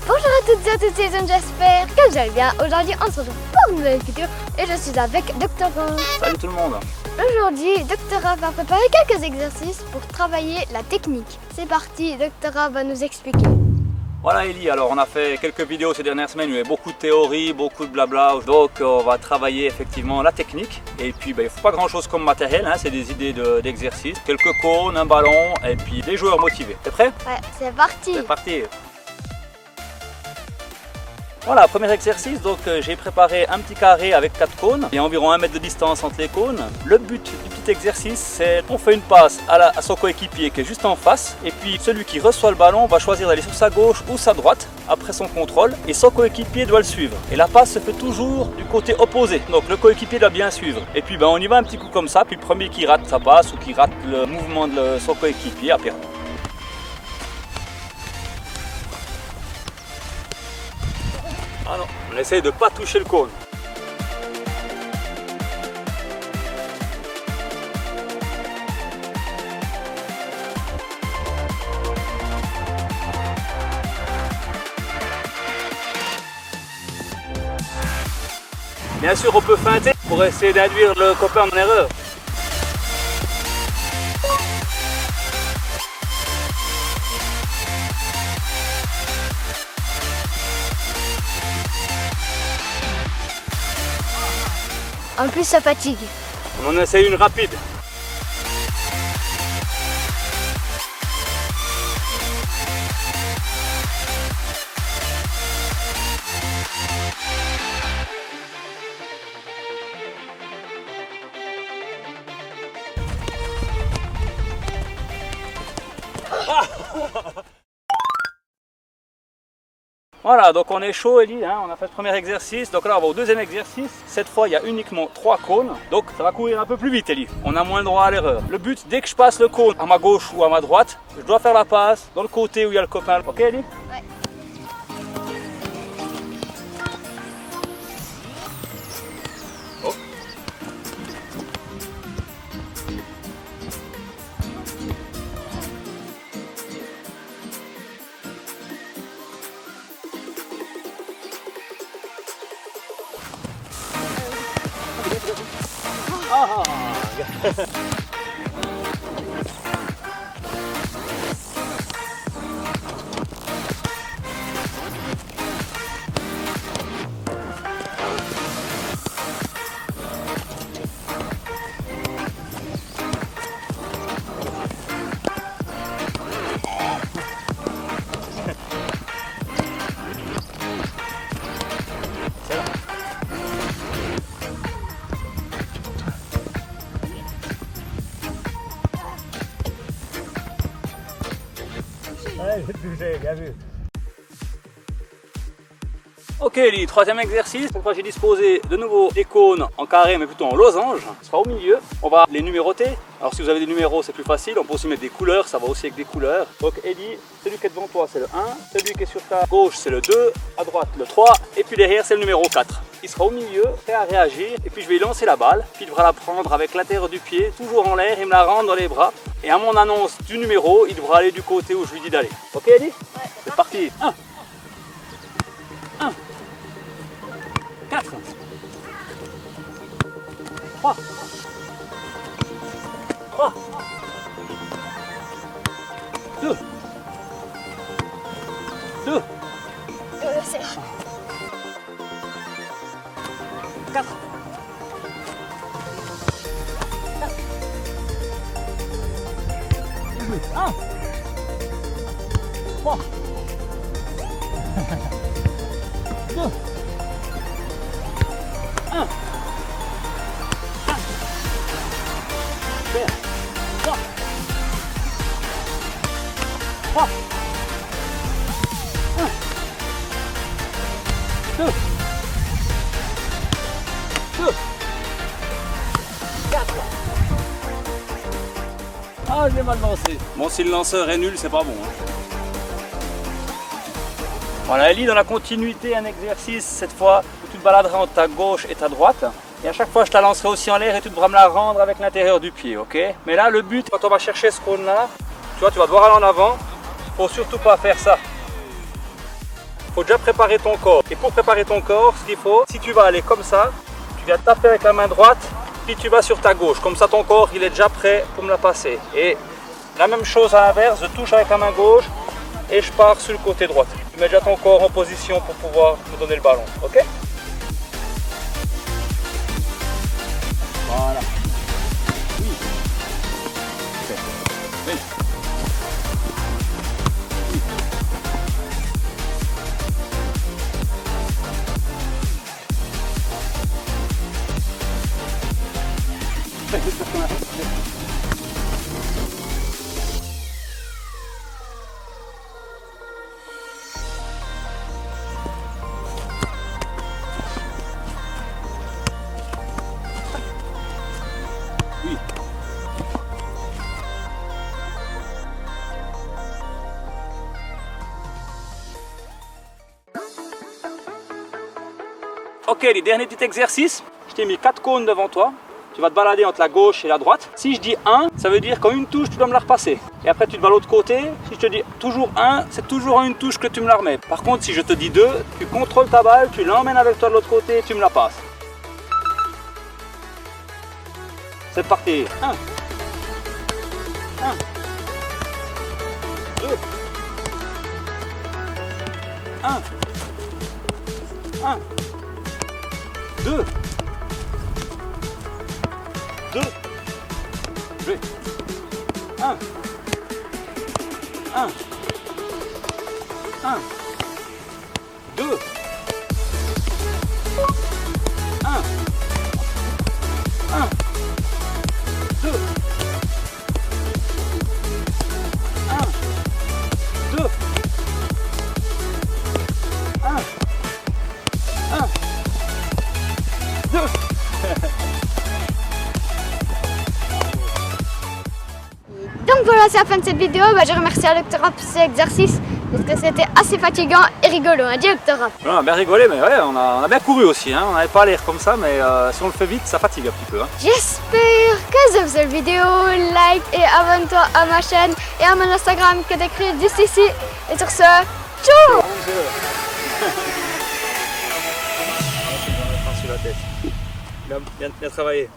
Bonjour à toutes et à tous, j'espère que vous allez bien. Aujourd'hui, on se retrouve pour une nouvelle vidéo et je suis avec Dr. Ron. Salut tout le monde. Aujourd'hui, Dr. Ra va préparer quelques exercices pour travailler la technique. C'est parti, Dr. Ra va nous expliquer. Voilà Ellie, alors on a fait quelques vidéos ces dernières semaines, il y avait beaucoup de théorie, beaucoup de blabla, donc on va travailler effectivement la technique. Et puis il ne faut pas grand chose comme matériel, hein, c'est des idées d'exercice, quelques cônes, un ballon et puis des joueurs motivés. T'es prêt? Ouais, c'est parti. C'est parti. Voilà, premier exercice, donc j'ai préparé un petit carré avec 4 cônes. Il y a environ 1 mètre de distance entre les cônes. Le but du petit exercice, c'est qu'on fait une passe à son coéquipier qui est juste en face. Et puis celui qui reçoit le ballon va choisir d'aller sur sa gauche ou sa droite après son contrôle. Et son coéquipier doit le suivre. Et la passe se fait toujours du côté opposé. Donc le coéquipier doit bien suivre. Et puis on y va un petit coup comme ça. Puis le premier qui rate sa passe ou qui rate le mouvement de son coéquipier a perdu. Ah non, on essaye de ne pas toucher le cône. Bien sûr, on peut feinter pour essayer d'induire le copain en erreur. En plus, ça fatigue. On en essaye une rapide. Voilà, donc on est chaud Ellie, hein, on a fait le premier exercice, donc là on va au deuxième exercice. Cette fois il y a uniquement 3 cônes, donc ça va courir un peu plus vite Ellie, on a moins le droit à l'erreur. Le but, dès que je passe le cône à ma gauche ou à ma droite, je dois faire la passe dans le côté où il y a le copain. Ok Ellie? Ouais. Oh. Ah. Ouais, j'ai touché, bien vu. Ok Ellie, troisième exercice. Cette fois j'ai disposé de nouveau des cônes en carré mais plutôt en losange. Ce sera au milieu. On va les numéroter. Alors si vous avez des numéros c'est plus facile. On peut aussi mettre des couleurs, ça va aussi avec des couleurs. Donc Ellie, celui qui est devant toi c'est le 1. Celui qui est sur ta gauche c'est le 2. À droite le 3. Et puis derrière c'est le numéro 4. Il sera au milieu, prêt à réagir. Et puis je vais lui lancer la balle. Puis il devra la prendre avec l'intérieur du pied, toujours en l'air, et me la rendre dans les bras. Et à mon annonce du numéro, il devra aller du côté où je lui dis d'aller. Ok Ellie? Ouais. C'est parti. 1. 4 3 3 2 2 C'est 4 1 3 2 1 3 3 1 2 4. Ah, je l'ai mal lancé. Bon, si le lanceur est nul, c'est pas bon. Hein. Voilà, Ellie, dans la continuité, un exercice cette fois où tu te baladeras entre ta gauche et ta droite. Et à chaque fois, je te la lancerai aussi en l'air et tu devras me la rendre avec l'intérieur du pied, ok? Mais là, le but, quand on va chercher ce cône-là, tu vois, tu vas devoir aller en avant. Il ne faut surtout pas faire ça. il faut déjà préparer ton corps. Et pour préparer ton corps, ce qu'il faut, si tu vas aller comme ça, tu viens taper avec la main droite, puis tu vas sur ta gauche. Comme ça, ton corps, il est déjà prêt pour me la passer. Et la même chose à l'inverse, je touche avec la main gauche et je pars sur le côté droit. Tu mets déjà ton corps en position pour pouvoir me donner le ballon. Ok? Voilà. Oui. Okay. Oui. Oui. Ok, les derniers petits exercices. Je t'ai mis 4 cônes devant toi. Tu vas te balader entre la gauche et la droite. Si je dis 1, ça veut dire qu'en une touche, tu dois me la repasser. Et après, tu te vas à l'autre côté. Si je te dis toujours 1, c'est toujours en une touche que tu me la remets. Par contre, si je te dis 2, tu contrôles ta balle, tu l'emmènes avec toi de l'autre côté et tu me la passes. C'est parti. 1. 1. 2. 1. 1. 2. 2. 1. 1. 1. 2. 1. 1. 2. 1. 2. 1. 1. 2. Donc voilà, c'est la fin de cette vidéo. Je remercie Dr. Rap pour cet exercice parce que c'était assez fatigant et rigolo. Hein, Dr. Rap. On a bien rigolé, mais ouais, on a bien couru aussi. Hein. On n'avait pas l'air comme ça, mais si on le fait vite, ça fatigue un petit peu. Hein. J'espère que vous avez cette vidéo. Like et abonne-toi à ma chaîne et à mon Instagram que d'écrire juste ici. Et sur ce, ciao. Sur la tête. Bien travaillé.